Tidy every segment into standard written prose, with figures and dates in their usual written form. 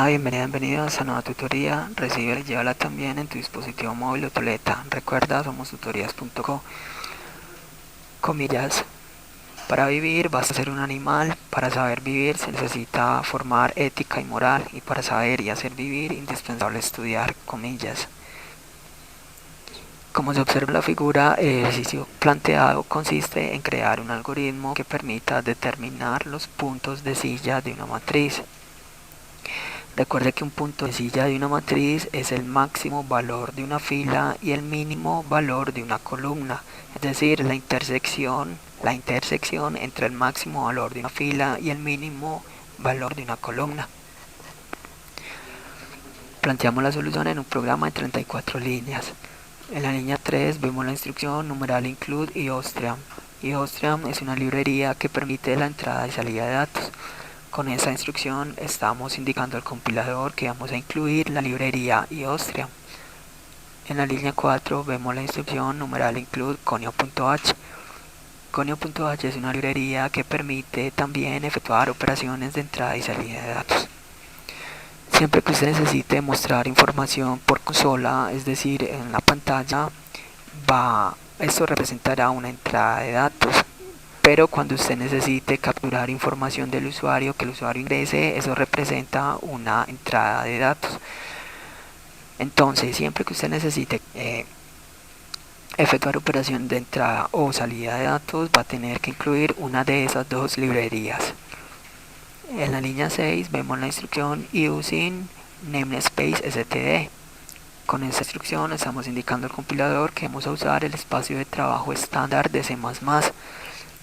Hola, bienvenido a esta nueva tutoría. Recibe y llévala también en tu dispositivo móvil o tableta. Recuerda, somos tutorías.co. Comillas. Para vivir basta ser un animal. Para saber vivir se necesita formar ética y moral. Y para saber y hacer vivir, indispensable estudiar. Comillas. Como se observa en la figura, el ejercicio planteado consiste en crear un algoritmo que permita determinar los puntos de silla de una matriz. Recuerde que un punto de silla de una matriz es el máximo valor de una fila y el mínimo valor de una columna, es decir, la intersección entre el máximo valor de una fila y el mínimo valor de una columna. Planteamos la solución en un programa de 34 líneas. En la línea 3 vemos la instrucción numeral include iostream. Iostream es una librería que permite la entrada y salida de datos. Con esta instrucción estamos indicando al compilador que vamos a incluir la librería iostream. En la línea 4 vemos la instrucción numeral include conio.h. Conio.h es una librería que permite también efectuar operaciones de entrada y salida de datos. Siempre que usted necesite mostrar información por consola, es decir, en la pantalla, esto representará una entrada de datos. Pero cuando usted necesite capturar información del usuario, que el usuario ingrese, eso representa una entrada de datos. Entonces, siempre que usted necesite efectuar operación de entrada o salida de datos, va a tener que incluir una de esas dos librerías. En la línea 6 vemos la instrucción using namespace std. Con esta instrucción estamos indicando al compilador que vamos a usar el espacio de trabajo estándar de C++.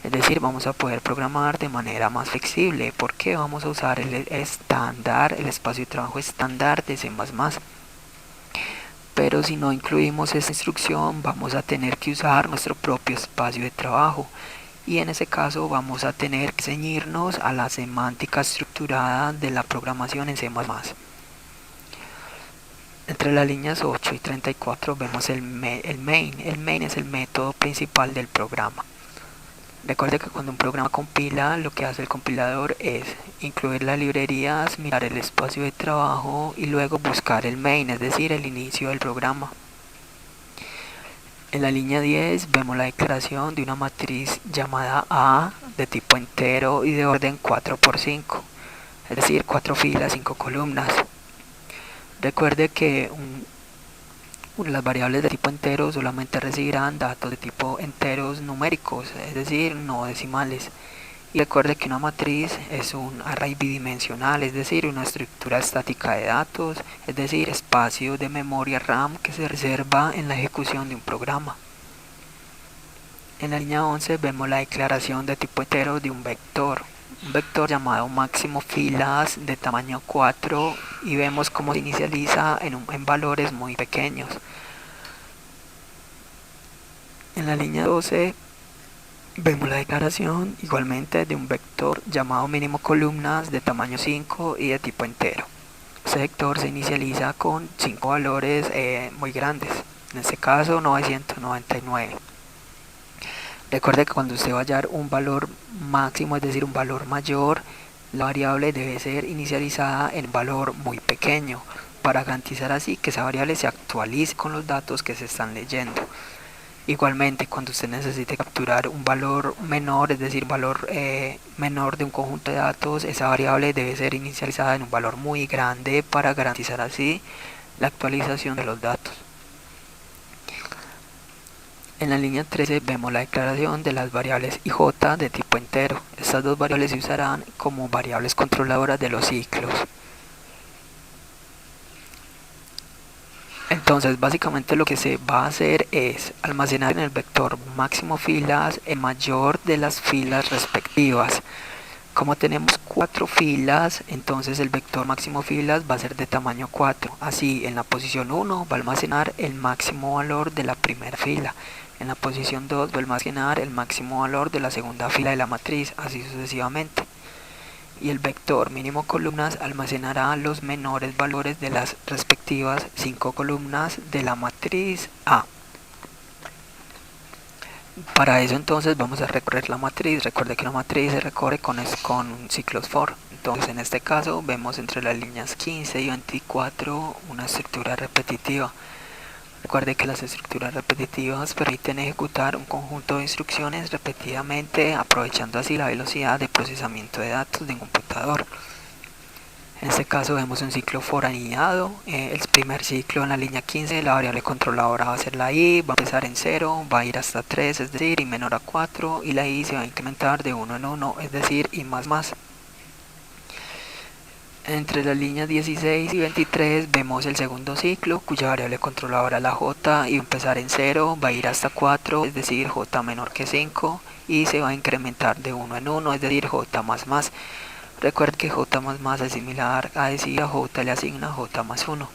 Es decir, vamos a poder programar de manera más flexible. ¿Por qué vamos a usar el espacio de trabajo estándar de C++? Pero si no incluimos esta instrucción, vamos a tener que usar nuestro propio espacio de trabajo. Y en ese caso vamos a tener que ceñirnos a la semántica estructurada de la programación en C++. Entre las líneas 8 y 34 vemos el main. El main es el método principal del programa. Recuerde que cuando un programa compila, lo que hace el compilador es incluir las librerías, mirar el espacio de trabajo y luego buscar el main, es decir, el inicio del programa. En la línea 10 vemos la declaración de una matriz llamada A de tipo entero y de orden 4×5, es decir, 4 filas, 5 columnas. Recuerde que las variables de tipo entero solamente recibirán datos de tipo enteros numéricos, es decir, no decimales. Y recuerde que una matriz es un array bidimensional, es decir, una estructura estática de datos, es decir, espacio de memoria RAM que se reserva en la ejecución de un programa. En la línea 11 vemos la declaración de tipo entero de un vector llamado máximo filas de tamaño 4 y vemos cómo se inicializa en valores muy pequeños. En la línea 12 vemos la declaración igualmente de un vector llamado mínimo columnas de tamaño 5 y de tipo entero. Este vector se inicializa con 5 valores muy grandes, en este caso 999. Recuerde que cuando usted va a hallar un valor máximo, es decir, un valor mayor, la variable debe ser inicializada en valor muy pequeño, para garantizar así que esa variable se actualice con los datos que se están leyendo. Igualmente, cuando usted necesite capturar un valor menor, es decir, un valor menor de un conjunto de datos, esa variable debe ser inicializada en un valor muy grande para garantizar así la actualización de los datos. En la línea 13 vemos la declaración de las variables i, j de tipo entero. Estas dos variables se usarán como variables controladoras de los ciclos. Entonces, básicamente lo que se va a hacer es almacenar en el vector máximo filas el mayor de las filas respectivas. Como tenemos 4 filas, entonces el vector máximo filas va a ser de tamaño 4. Así, en la posición 1 va a almacenar el máximo valor de la primera fila. En la posición 2 va a almacenar el máximo valor de la segunda fila de la matriz, así sucesivamente. Y el vector mínimo columnas almacenará los menores valores de las respectivas 5 columnas de la matriz A. Para eso entonces vamos a recorrer la matriz. Recuerde que la matriz se recorre con ciclos for. Entonces en este caso vemos entre las líneas 15 y 24 una estructura repetitiva. Recuerde que las estructuras repetitivas permiten ejecutar un conjunto de instrucciones repetidamente, aprovechando así la velocidad de procesamiento de datos de un computador. En este caso vemos un ciclo for aniñado. El primer ciclo en la línea 15, la variable controladora va a ser la i, va a empezar en 0, va a ir hasta 3, es decir, y menor a 4, y la i se va a incrementar de 1 en 1, es decir, y más más. Entre las líneas 16 y 23 vemos el segundo ciclo, cuya variable controladora es la j, y va a empezar en 0, va a ir hasta 4, es decir, j menor que 5, y se va a incrementar de 1 en 1, es decir, j más más. Recuerda que j más más es similar a decir a j le asigna j más 1.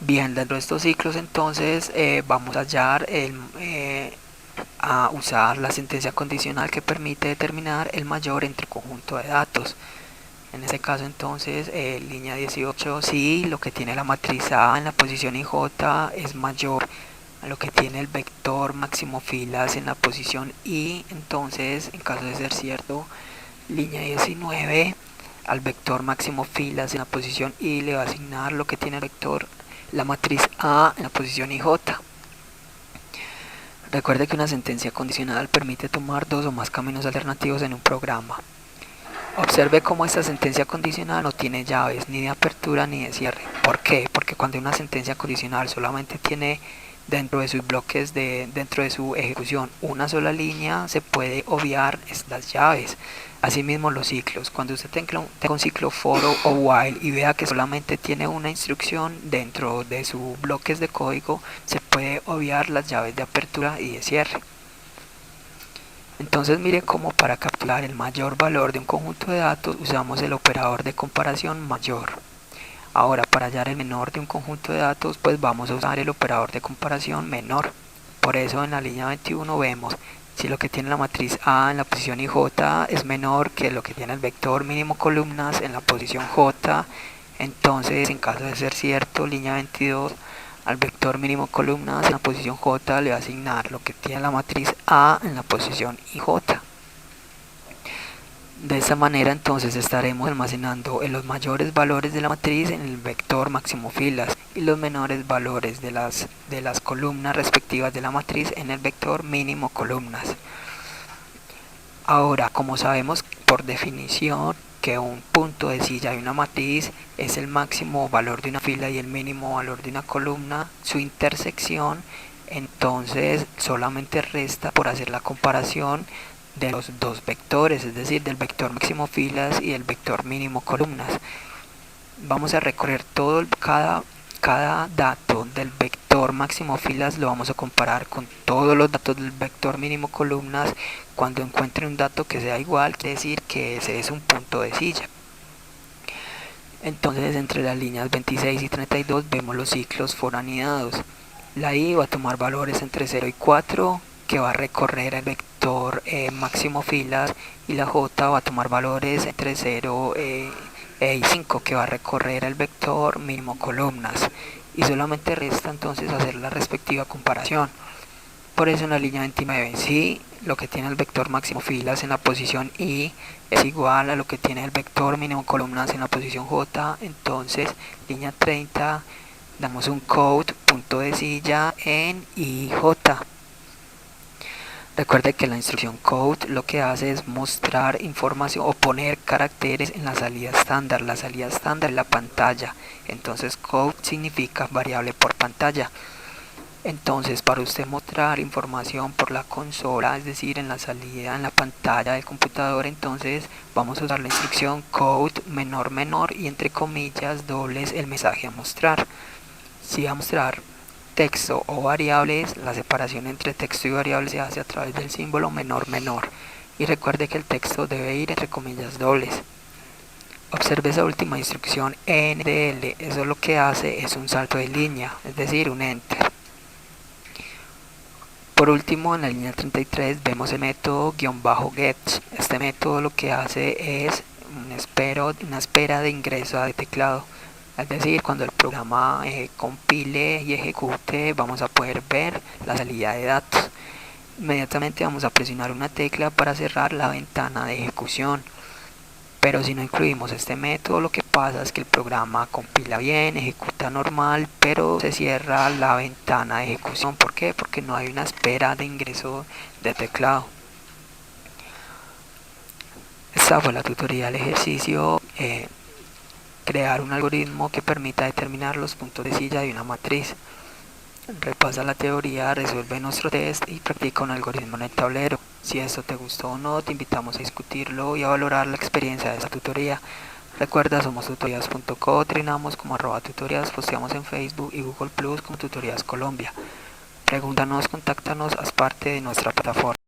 Bien, dentro de estos ciclos entonces vamos a hallar a usar la sentencia condicional que permite determinar el mayor entre conjunto de datos. En este caso entonces, línea 18, si lo que tiene la matriz A en la posición IJ es mayor a lo que tiene el vector máximo filas en la posición I, entonces en caso de ser cierto, línea 19 al vector máximo filas en la posición I le va a asignar lo que tiene el vector la matriz A en la posición IJ. Recuerde que una sentencia condicional permite tomar dos o más caminos alternativos en un programa. Observe cómo esta sentencia condicional no tiene llaves ni de apertura ni de cierre. ¿Por qué? Porque cuando una sentencia condicional solamente tiene dentro de sus bloques, dentro de su ejecución, una sola línea, se puede obviar estas llaves. Asimismo los ciclos, cuando usted tenga un ciclo for o while y vea que solamente tiene una instrucción dentro de sus bloques de código, se puede obviar las llaves de apertura y de cierre. Entonces mire cómo para capturar el mayor valor de un conjunto de datos usamos el operador de comparación mayor. Ahora para hallar el menor de un conjunto de datos pues vamos a usar el operador de comparación menor. Por eso en la línea 21 vemos si lo que tiene la matriz A en la posición IJ es menor que lo que tiene el vector mínimo columnas en la posición J, entonces en caso de ser cierto, línea 22, al vector mínimo columnas en la posición J le va a asignar lo que tiene la matriz A en la posición IJ. De esta manera entonces estaremos almacenando los mayores valores de la matriz en el vector máximo filas y los menores valores de las columnas respectivas de la matriz en el vector mínimo columnas. Ahora, como sabemos por definición que un punto de silla de una matriz es el máximo valor de una fila y el mínimo valor de una columna, su intersección, entonces solamente resta por hacer la comparación de los dos vectores, es decir, del vector máximo filas y del vector mínimo columnas. Vamos a recorrer cada dato del vector máximo filas, lo vamos a comparar con todos los datos del vector mínimo columnas. Cuando encuentre un dato que sea igual, quiere decir que ese es un punto de silla. Entonces entre las líneas 26 y 32 vemos los ciclos for anidados. La i va a tomar valores entre 0 y 4 que va a recorrer el vector máximo filas, y la j va a tomar valores entre 0 y 5 que va a recorrer el vector mínimo columnas, y solamente resta entonces hacer la respectiva comparación. Por eso en la línea 29, si lo que tiene el vector máximo filas en la posición i es igual a lo que tiene el vector mínimo columnas en la posición j, entonces línea 30 damos un code punto de silla en ij. Recuerde que la instrucción code lo que hace es mostrar información o poner caracteres en la salida estándar. La salida estándar es la pantalla, entonces code significa variable por pantalla. Entonces para usted mostrar información por la consola, es decir, en la salida, en la pantalla del computador, entonces vamos a usar la instrucción code menor menor y entre comillas dobles el mensaje a mostrar. Si va a mostrar texto o variables, la separación entre texto y variable se hace a través del símbolo menor menor, y recuerde que el texto debe ir entre comillas dobles. Observe esa última instrucción NDL, eso lo que hace es un salto de línea, es decir, un enter. Por último, en la línea 33 vemos el método "get". Este método lo que hace es una espera de ingreso de teclado. Es decir, cuando el programa compile y ejecute, vamos a poder ver la salida de datos. Inmediatamente vamos a presionar una tecla para cerrar la ventana de ejecución. Pero si no incluimos este método, lo que pasa es que el programa compila bien, ejecuta normal, pero se cierra la ventana de ejecución. ¿Por qué? Porque no hay una espera de ingreso de teclado. Esta fue la tutoría del ejercicio. Crear un algoritmo que permita determinar los puntos de silla de una matriz. Repasa la teoría, resuelve nuestro test y practica un algoritmo en el tablero. Si esto te gustó o no, te invitamos a discutirlo y a valorar la experiencia de esta tutoría. Recuerda, somos tutorías.co, trinamos como @tutorías, posteamos en Facebook y Google Plus como Tutorías Colombia. Pregúntanos, contáctanos, haz parte de nuestra plataforma.